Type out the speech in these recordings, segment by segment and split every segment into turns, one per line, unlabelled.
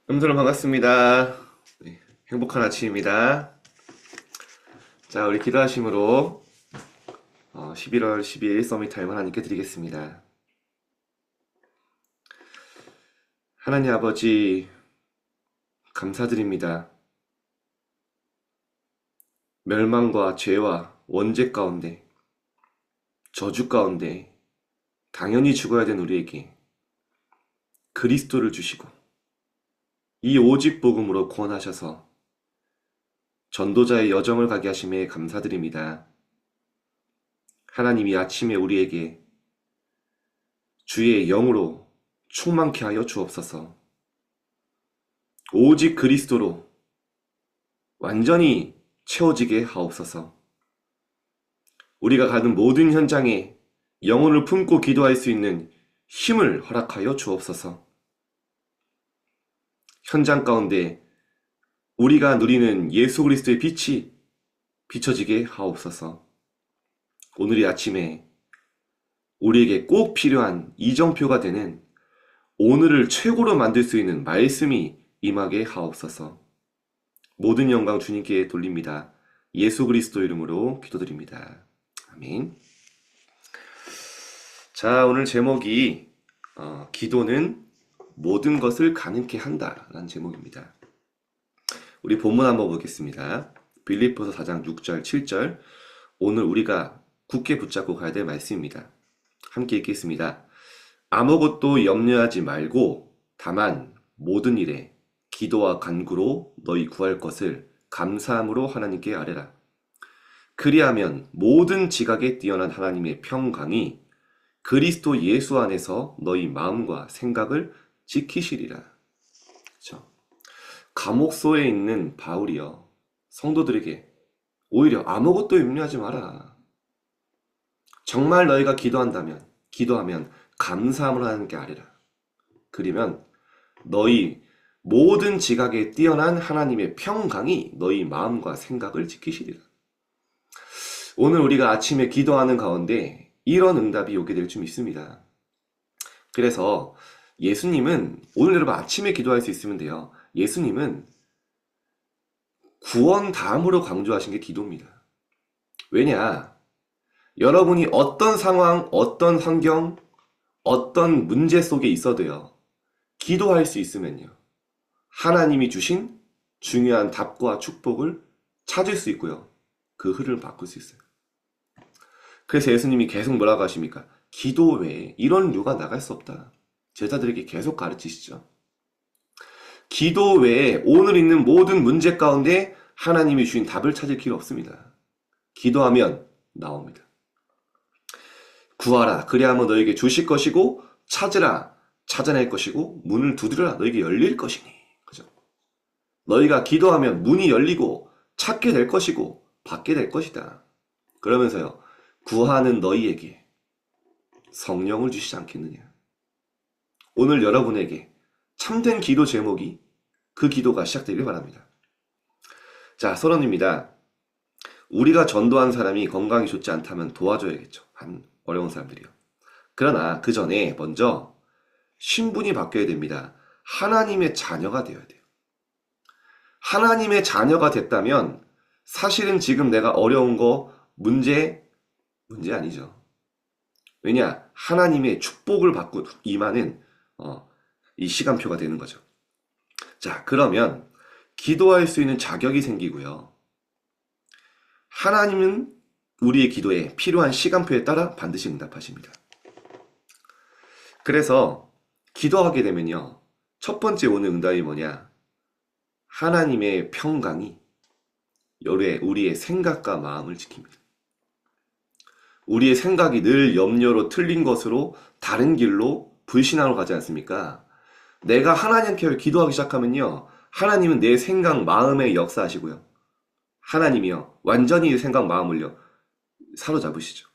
여러분 반갑습니다. 네, 행복한 아침입니다. 자, 우리 기도하심으로 11월 12일 서밋 타임 하나님께 드리겠습니다. 하나님 아버지 감사드립니다. 멸망과 죄와 원죄 가운데, 저주 가운데 당연히 죽어야 된 우리에게 그리스도를 주시고 이 오직 복음으로 구원하셔서 전도자의 여정을 가게 하심에 감사드립니다. 하나님이 아침에 우리에게 주의 영으로 충만케 하여 주옵소서. 오직 그리스도로 완전히 채워지게 하옵소서. 우리가 가는 모든 현장에 영혼을 품고 기도할 수 있는 힘을 허락하여 주옵소서. 현장 가운데 우리가 누리는 예수 그리스도의 빛이 비춰지게 하옵소서. 오늘 이 아침에 우리에게 꼭 필요한 이정표가 되는 오늘을 최고로 만들 수 있는 말씀이 임하게 하옵소서. 모든 영광 주님께 돌립니다. 예수 그리스도 이름으로 기도드립니다. 아멘. 자, 오늘 제목이 기도는 모든 것을 가능케 한다 라는 제목입니다. 우리 본문 한번 보겠습니다. 빌립보서 4장 6절 7절. 오늘 우리가 굳게 붙잡고 가야 될 말씀입니다. 함께 읽겠습니다. 아무것도 염려하지 말고 다만 모든 일에 기도와 간구로 너희 구할 것을 감사함으로 하나님께 아뢰라. 그리하면 모든 지각에 뛰어난 하나님의 평강이 그리스도 예수 안에서 너희 마음과 생각을 지키시리라. 그렇죠? 감옥소에 있는 바울이요, 성도들에게 오히려 아무것도 염려하지 마라. 정말 너희가 기도하면 감사함을 하나님께 아뢰라. 그러면 너희 모든 지각에 뛰어난 하나님의 평강이 너희 마음과 생각을 지키시리라. 오늘 우리가 아침에 기도하는 가운데 이런 응답이 오게 될 줄 믿습니다. 그래서 예수님은, 오늘 여러분 아침에 기도할 수 있으면 돼요. 예수님은 구원 다음으로 강조하신 게 기도입니다. 왜냐? 여러분이 어떤 상황, 어떤 환경, 어떤 문제 속에 있어도요, 기도할 수 있으면요, 하나님이 주신 중요한 답과 축복을 찾을 수 있고요, 그 흐름을 바꿀 수 있어요. 그래서 예수님이 계속 뭐라고 하십니까? 기도 외에 이런 류가 나갈 수 없다. 제자들에게 계속 가르치시죠. 기도 외에 오늘 있는 모든 문제 가운데 하나님이 주신 답을 찾을 필요 없습니다. 기도하면 나옵니다. 구하라, 그리하면 너에게 주실 것이고, 찾으라, 찾아낼 것이고, 문을 두드려라, 너에게 열릴 것이니. 그죠? 너희가 기도하면 문이 열리고 찾게 될 것이고 받게 될 것이다. 그러면서요, 구하는 너희에게 성령을 주시지 않겠느냐. 오늘 여러분에게 참된 기도 제목이 그 기도가 시작되길 바랍니다. 자, 서론입니다. 우리가 전도한 사람이 건강이 좋지 않다면 도와줘야겠죠. 어려운 사람들이요. 그러나 그 전에 먼저 신분이 바뀌어야 됩니다. 하나님의 자녀가 되어야 돼요. 하나님의 자녀가 됐다면 사실은 지금 내가 어려운 거 문제 아니죠. 왜냐? 하나님의 축복을 받고 임하는 이 시간표가 되는 거죠. 자, 그러면 기도할 수 있는 자격이 생기고요. 하나님은 우리의 기도에 필요한 시간표에 따라 반드시 응답하십니다. 그래서 기도하게 되면요, 첫 번째 오는 응답이 뭐냐? 하나님의 평강이 우리의 생각과 마음을 지킵니다. 우리의 생각이 늘 염려로 틀린 것으로 다른 길로 불신앙으로 가지 않습니까? 내가 하나님께 기도하기 시작하면요, 하나님은 내 생각, 마음에 역사하시고요, 하나님이요, 완전히 생각, 마음을요, 사로잡으시죠.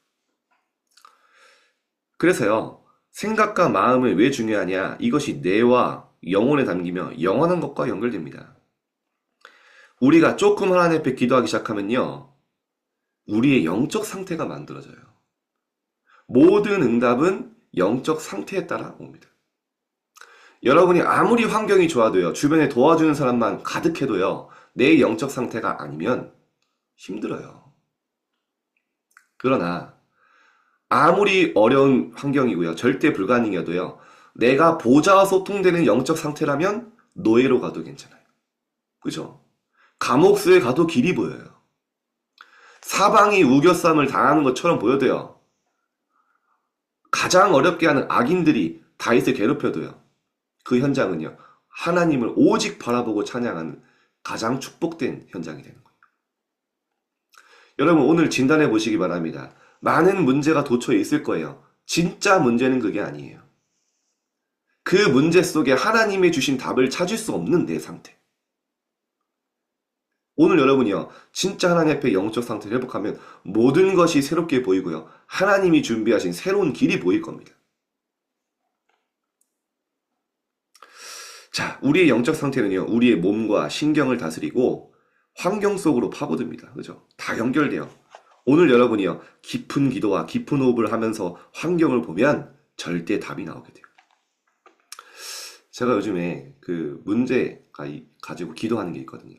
그래서요, 생각과 마음은 왜 중요하냐? 이것이 뇌와 영혼에 담기며 영원한 것과 연결됩니다. 우리가 조금 하나님 앞에 기도하기 시작하면요, 우리의 영적 상태가 만들어져요. 모든 응답은 영적 상태에 따라 옵니다. 여러분이 아무리 환경이 좋아도요, 주변에 도와주는 사람만 가득해도요, 내 영적 상태가 아니면 힘들어요. 그러나 아무리 어려운 환경이고요, 절대 불가능해도요, 내가 보좌와 소통되는 영적 상태라면 노예로 가도 괜찮아요. 그죠? 감옥수에 가도 길이 보여요. 사방이 우겨쌈을 당하는 것처럼 보여도요, 가장 어렵게 하는 악인들이 다윗을 괴롭혀도요, 그 현장은요, 하나님을 오직 바라보고 찬양하는 가장 축복된 현장이 되는 거예요. 여러분, 오늘 진단해 보시기 바랍니다. 많은 문제가 도처에 있을 거예요. 진짜 문제는 그게 아니에요. 그 문제 속에 하나님이 주신 답을 찾을 수 없는 내 상태. 오늘 여러분이요, 진짜 하나님 앞에 영적 상태를 회복하면 모든 것이 새롭게 보이고요, 하나님이 준비하신 새로운 길이 보일 겁니다. 자, 우리의 영적 상태는요, 우리의 몸과 신경을 다스리고 환경 속으로 파고듭니다. 그죠? 다 연결돼요. 오늘 여러분이요, 깊은 기도와 깊은 호흡을 하면서 환경을 보면 절대 답이 나오게 돼요. 제가 요즘에 그 문제가 가지고 기도하는 게 있거든요.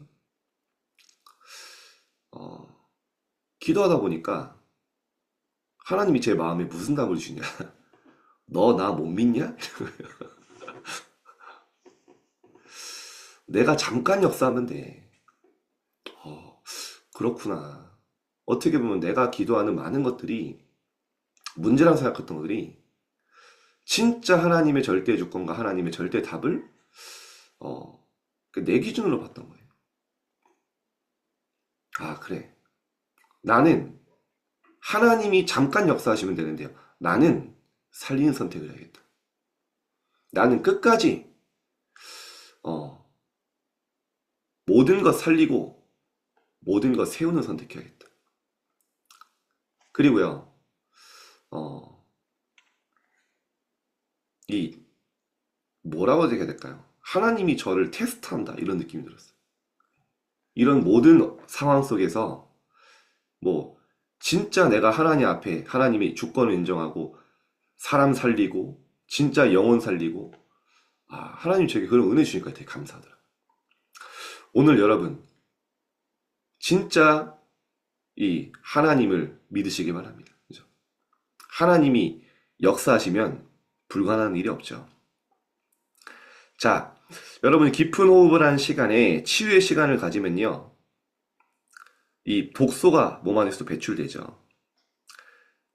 기도하다 보니까 하나님이 제 마음에 무슨 답을 주시냐? 너 나 못 믿냐? 내가 잠깐 역사하면 돼. 그렇구나. 어떻게 보면 내가 기도하는 많은 것들이, 문제라고 생각했던 것들이 진짜 하나님의 절대 주권과 하나님의 절대 답을 내 기준으로 봤던 거예요. 아, 그래. 나는 하나님이 잠깐 역사하시면 되는데요, 나는 살리는 선택을 해야겠다. 나는 끝까지 모든 것 살리고 모든 것 세우는 선택해야겠다. 그리고요, 이 뭐라고 해야 될까요? 하나님이 저를 테스트한다, 이런 느낌이 들었어요. 이런 모든 상황 속에서 진짜 내가 하나님 앞에 하나님의 주권을 인정하고 사람 살리고 진짜 영혼 살리고, 하나님 저에게 그런 은혜 주시니까 되게 감사하더라고요. 오늘 여러분 진짜 이 하나님을 믿으시기 바랍니다. 그죠? 하나님이 역사하시면 불가능한 일이 없죠. 자, 여러분이 깊은 호흡을 한 시간에 치유의 시간을 가지면요, 이 독소가 몸 안에서 배출되죠.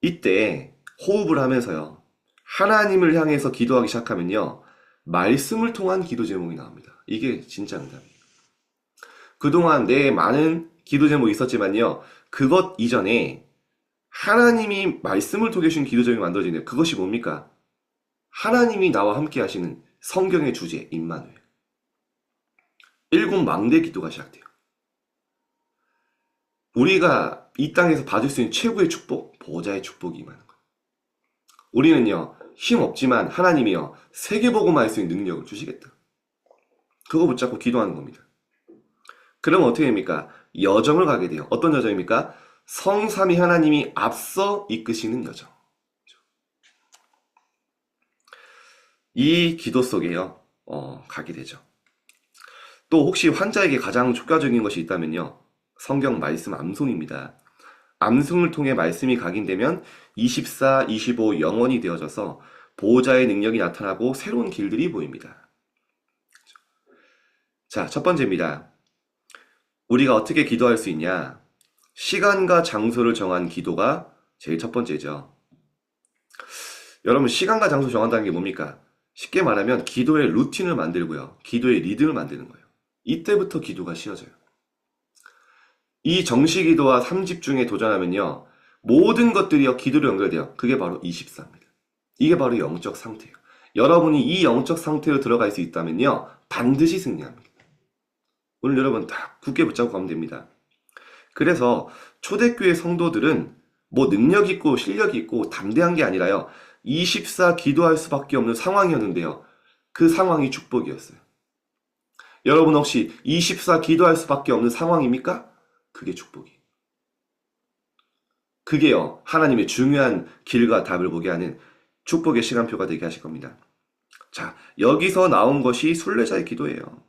이때 호흡을 하면서요, 하나님을 향해서 기도하기 시작하면요, 말씀을 통한 기도 제목이 나옵니다. 이게 진짜 응답이에요. 그동안 내 많은 기도 제목이 있었지만요, 그것 이전에 하나님이 말씀을 통해 주신 기도 제목이 만들어지네요. 그것이 뭡니까? 하나님이 나와 함께 하시는 성경의 주제, 임마누엘. 일곱 망대 기도가 시작돼요. 우리가 이 땅에서 받을 수 있는 최고의 축복, 보좌의 축복이 임하는 거예요. 우리는요, 힘 없지만 하나님이요, 세계복음화 할 수 있는 능력을 주시겠다. 그거 붙잡고 기도하는 겁니다. 그러면 어떻게 됩니까? 여정을 가게 돼요. 어떤 여정입니까? 성삼위 하나님이 앞서 이끄시는 여정. 이 기도 속에요, 가게 되죠. 또 혹시 환자에게 가장 효과적인 것이 있다면요, 성경 말씀 암송입니다. 암송을 통해 말씀이 각인되면 24, 25 영원이 되어져서 보호자의 능력이 나타나고 새로운 길들이 보입니다. 자, 첫 번째입니다. 우리가 어떻게 기도할 수 있냐? 시간과 장소를 정한 기도가 제일 첫 번째죠. 여러분, 시간과 장소 정한다는 게 뭡니까? 쉽게 말하면 기도의 루틴을 만들고요, 기도의 리듬을 만드는 거예요. 이때부터 기도가 쉬워져요. 이 정시기도와 삼집중에 도전하면요, 모든 것들이 기도로 연결돼요. 그게 바로 24입니다. 이게 바로 영적 상태예요. 여러분이 이 영적 상태로 들어갈 수 있다면요, 반드시 승리합니다. 오늘 여러분 딱 굳게 붙잡고 가면 됩니다. 그래서 초대교회 성도들은 능력 있고 실력 있고 담대한 게 아니라요, 24 기도할 수밖에 없는 상황이었는데요, 그 상황이 축복이었어요. 여러분 혹시 24 기도할 수밖에 없는 상황입니까? 그게 축복이에요. 그게요, 하나님의 중요한 길과 답을 보게 하는 축복의 시간표가 되게 하실 겁니다. 자, 여기서 나온 것이 순례자의 기도예요.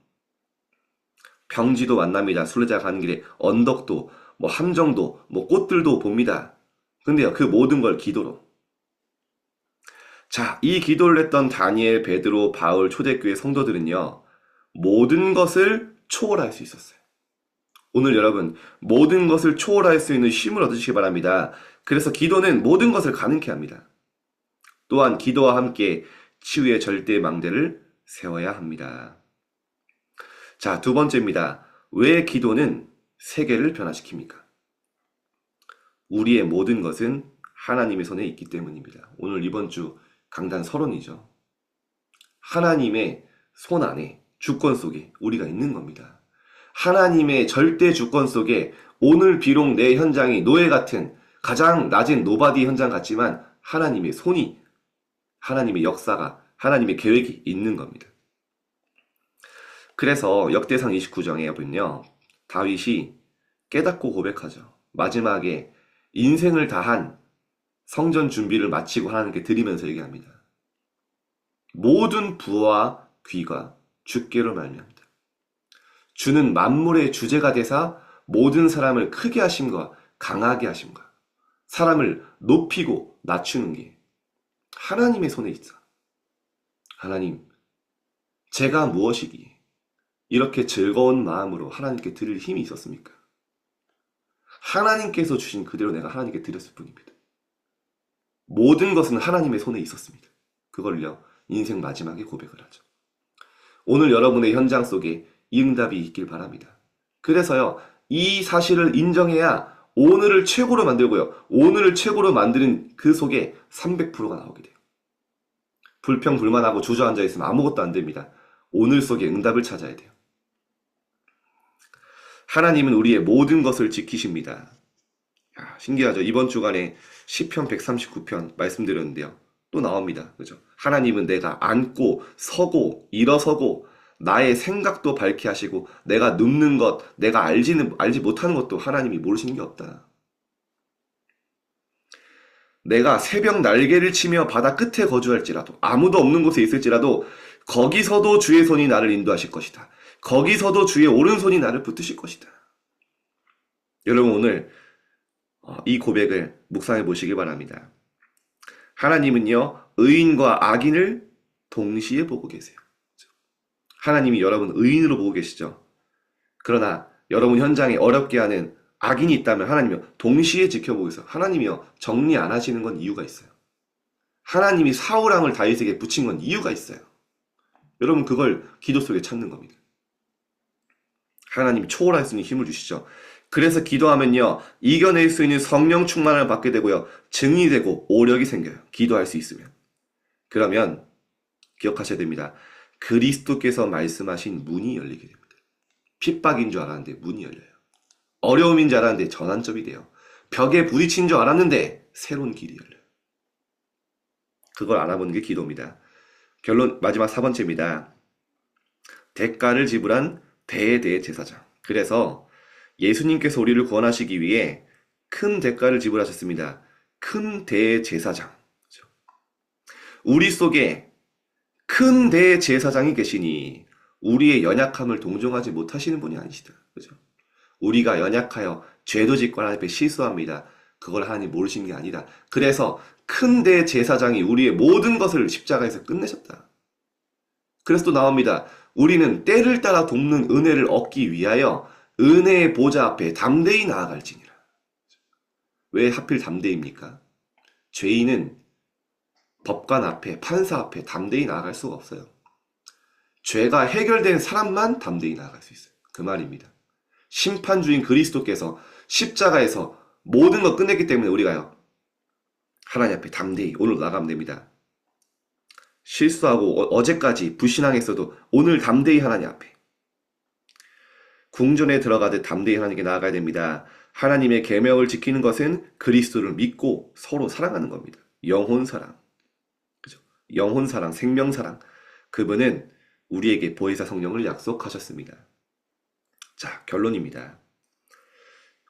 평지도 만납니다. 순례자 가는 길에 언덕도, 뭐 함정도, 뭐 꽃들도 봅니다. 근데요, 그 모든 걸 기도로. 자, 이 기도를 했던 다니엘, 베드로, 바울, 초대교회 성도들은요, 모든 것을 초월할 수 있었어요. 오늘 여러분, 모든 것을 초월할 수 있는 힘을 얻으시기 바랍니다. 그래서 기도는 모든 것을 가능케 합니다. 또한 기도와 함께 치유의 절대 망대를 세워야 합니다. 자, 두 번째입니다. 왜 기도는 세계를 변화시킵니까? 우리의 모든 것은 하나님의 손에 있기 때문입니다. 오늘 이번 주 강단 서론이죠. 하나님의 손 안에, 주권 속에 우리가 있는 겁니다. 하나님의 절대 주권 속에 오늘 비록 내 현장이 노예 같은 가장 낮은 노바디 현장 같지만 하나님의 손이, 하나님의 역사가, 하나님의 계획이 있는 겁니다. 그래서 역대상 29장에 보면요, 다윗이 깨닫고 고백하죠. 마지막에 인생을 다한 성전 준비를 마치고 하나님께 드리면서 얘기합니다. 모든 부와 귀가 주께로 말미암다. 주는 만물의 주제가 되사 모든 사람을 크게 하심과 강하게 하심과 사람을 높이고 낮추는 게 하나님의 손에 있어. 하나님, 제가 무엇이기에 이렇게 즐거운 마음으로 하나님께 드릴 힘이 있었습니까? 하나님께서 주신 그대로 내가 하나님께 드렸을 뿐입니다. 모든 것은 하나님의 손에 있었습니다. 그걸요, 인생 마지막에 고백을 하죠. 오늘 여러분의 현장 속에 이 응답이 있길 바랍니다. 그래서요, 이 사실을 인정해야 오늘을 최고로 만들고요, 오늘을 최고로 만드는 그 속에 300%가 나오게 돼요. 불평불만하고 주저앉아 있으면 아무것도 안 됩니다. 오늘 속에 응답을 찾아야 돼요. 하나님은 우리의 모든 것을 지키십니다. 신기하죠? 이번 주간에 시편 139편 말씀드렸는데요. 또 나옵니다. 그죠? 하나님은 내가 앉고 서고 일어서고 나의 생각도 밝게 하시고 내가 눕는 것, 내가 알지 못하는 것도 하나님이 모르시는 게 없다. 내가 새벽 날개를 치며 바다 끝에 거주할지라도 아무도 없는 곳에 있을지라도 거기서도 주의 손이 나를 인도하실 것이다. 거기서도 주의 오른손이 나를 붙드실 것이다. 여러분 오늘 이 고백을 묵상해 보시기 바랍니다. 하나님은요, 의인과 악인을 동시에 보고 계세요. 하나님이 여러분 의인으로 보고 계시죠. 그러나 여러분 현장에 어렵게 하는 악인이 있다면 하나님이 동시에 지켜보고 있어요. 하나님이요, 정리 안 하시는 건 이유가 있어요. 하나님이 사울왕을 다윗에게 붙인 건 이유가 있어요. 여러분 그걸 기도 속에 찾는 겁니다. 하나님이 초월할 수 있는 힘을 주시죠. 그래서 기도하면요, 이겨낼 수 있는 성령 충만을 받게 되고요, 증이 되고 오력이 생겨요. 기도할 수 있으면. 그러면 기억하셔야 됩니다. 그리스도께서 말씀하신 문이 열리게 됩니다. 핍박인 줄 알았는데 문이 열려요. 어려움인 줄 알았는데 전환점이 돼요. 벽에 부딪힌 줄 알았는데 새로운 길이 열려요. 그걸 알아보는 게 기도입니다. 결론 마지막 4번째입니다. 대가를 지불한 대제사장. 그래서 예수님께서 우리를 구원하시기 위해 큰 대가를 지불하셨습니다. 큰 대제사장. 우리 속에 큰 대제사장이 계시니 우리의 연약함을 동정하지 못하시는 분이 아니시다. 그죠? 우리가 연약하여 죄도 짓고 하나님 앞에 실수합니다. 그걸 하나님 모르시는 게 아니라 그래서 큰 대제사장이 우리의 모든 것을 십자가에서 끝내셨다. 그래서 또 나옵니다. 우리는 때를 따라 돕는 은혜를 얻기 위하여 은혜의 보좌 앞에 담대히 나아갈지니라. 왜 하필 담대입니까? 죄인은 법관 앞에, 판사 앞에 담대히 나아갈 수가 없어요. 죄가 해결된 사람만 담대히 나아갈 수 있어요. 그 말입니다. 심판주인 그리스도께서 십자가에서 모든 걸 끝냈기 때문에 우리가요, 하나님 앞에 담대히 오늘 나가면 됩니다. 실수하고 어제까지 불신앙했어도 오늘 담대히 하나님 앞에 궁전에 들어가듯 담대히 하나님께 나아가야 됩니다. 하나님의 계명을 지키는 것은 그리스도를 믿고 서로 사랑하는 겁니다. 영혼사랑, 그죠? 영혼사랑, 생명사랑. 그분은 우리에게 보혜사 성령을 약속하셨습니다. 자, 결론입니다.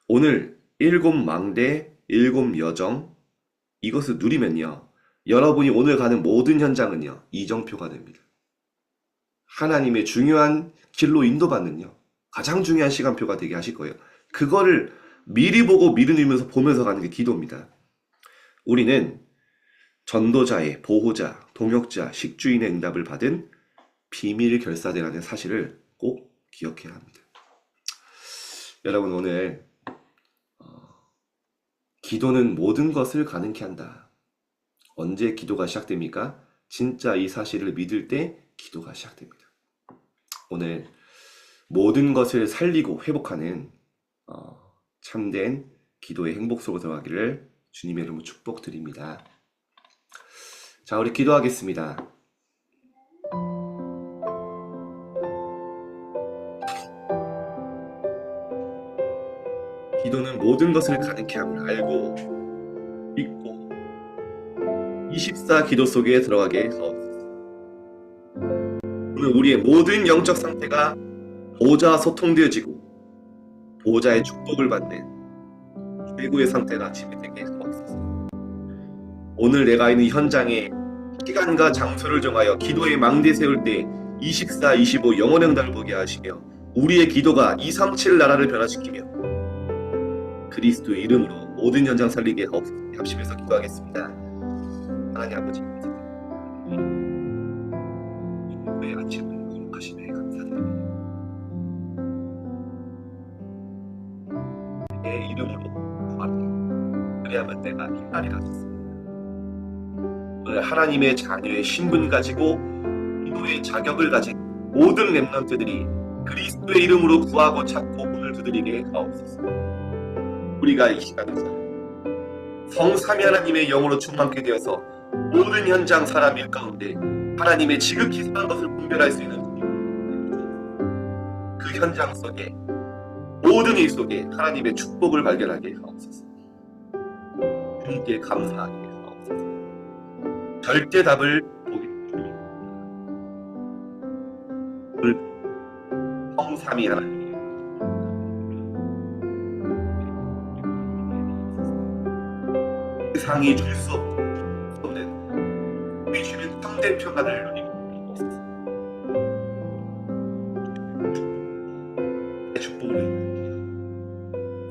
오늘 7망대, 7여정 이것을 누리면요, 여러분이 오늘 가는 모든 현장은요, 이정표가 됩니다. 하나님의 중요한 길로 인도받는요. 가장 중요한 시간표가 되게 하실 거예요. 그거를 미리 보고 미리 누리면서 보면서 가는 게 기도입니다. 우리는 전도자의 보호자, 동역자, 식주인의 응답을 받은 비밀 결사대라는 사실을 꼭 기억해야 합니다. 여러분 오늘 기도는 모든 것을 가능케 한다. 언제 기도가 시작됩니까? 진짜 이 사실을 믿을 때 기도가 시작됩니다. 오늘 모든 것을 살리고 회복하는 참된 기도의 행복 속으로 들어가기를 주님의 이름으로 축복드립니다. 자, 우리 기도하겠습니다. 기도는 모든 것을 가능케 함을 알고 믿고 24 기도 속에 들어가게 하옵소서. 오늘 우리의 모든 영적 상태가 보호자와 소통되어지고 보호자의 축복을 받는 최고의 상태가 아침이 되게 하옵소서. 오늘 내가 있는 현장에 시간과 장소를 정하여 기도의 망대 세울 때 24, 25 영원의 응답을 보게 하시며 우리의 기도가 237 나라를 변화시키며 그리스도의 이름으로 모든 현장 살리게 하옵소서. 합심해서 기도하겠습니다. 하나님 아버지 우리의 아침을 거룩하시네 감사드립니다. 내 이름으로 구하라. 그래야만 내가 힘나리라 하셨습니다. 오늘 하나님의 자녀의 신분 가지고 기도의 자격을 가진 모든 렘넌트들이 그리스도의 이름으로 구하고 찾고 문을 두드리게 하옵소서. 우리가 이 시간에서 성삼위 하나님의 영으로 충만케 되어서 모든 현장 사람 일 가운데 하나님의 지극히 선한 것을 분별할 수 있는 그 현장 속에 모든 일 속에 하나님의 축복을 발견하게 하옵소서. 주님께 감사하게 하옵소서. 절대 답을 보게 해주옵소서. 성삼위 하나님 세상이 줄 수 없는 우리 주는 참된 평안을 누리게 하옵소서. 내 축복을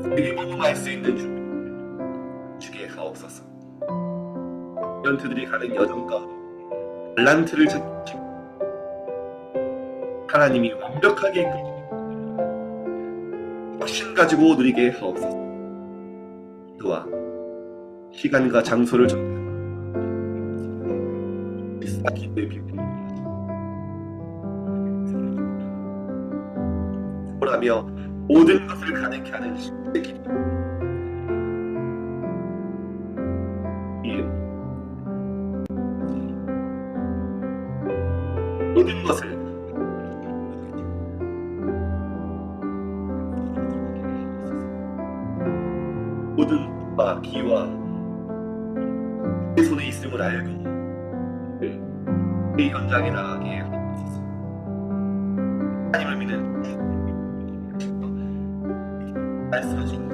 우리에게 모험할 수 있는 준비를 주게 하옵소서. 렘넌트들이 가는 여정과 달란트를 찾고 하나님이 완벽하게 이끌고 확신 가지고 누리게 하옵소서. 기도와 시간과 장소를 정하여 기도의 비밀을 하며 모든 것을 가능케 하는 신의 기도 모든 것을 모든 것과 기와 내 손에 있음을 알고 이 현장에 나가게 하옵소서. 하나님을 믿는 말씀하신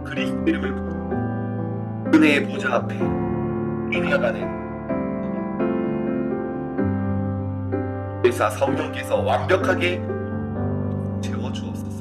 그리스도 이름을 은혜의 보좌 앞에 인해가는 의사 성령께서 완벽하게 채워주옵소서.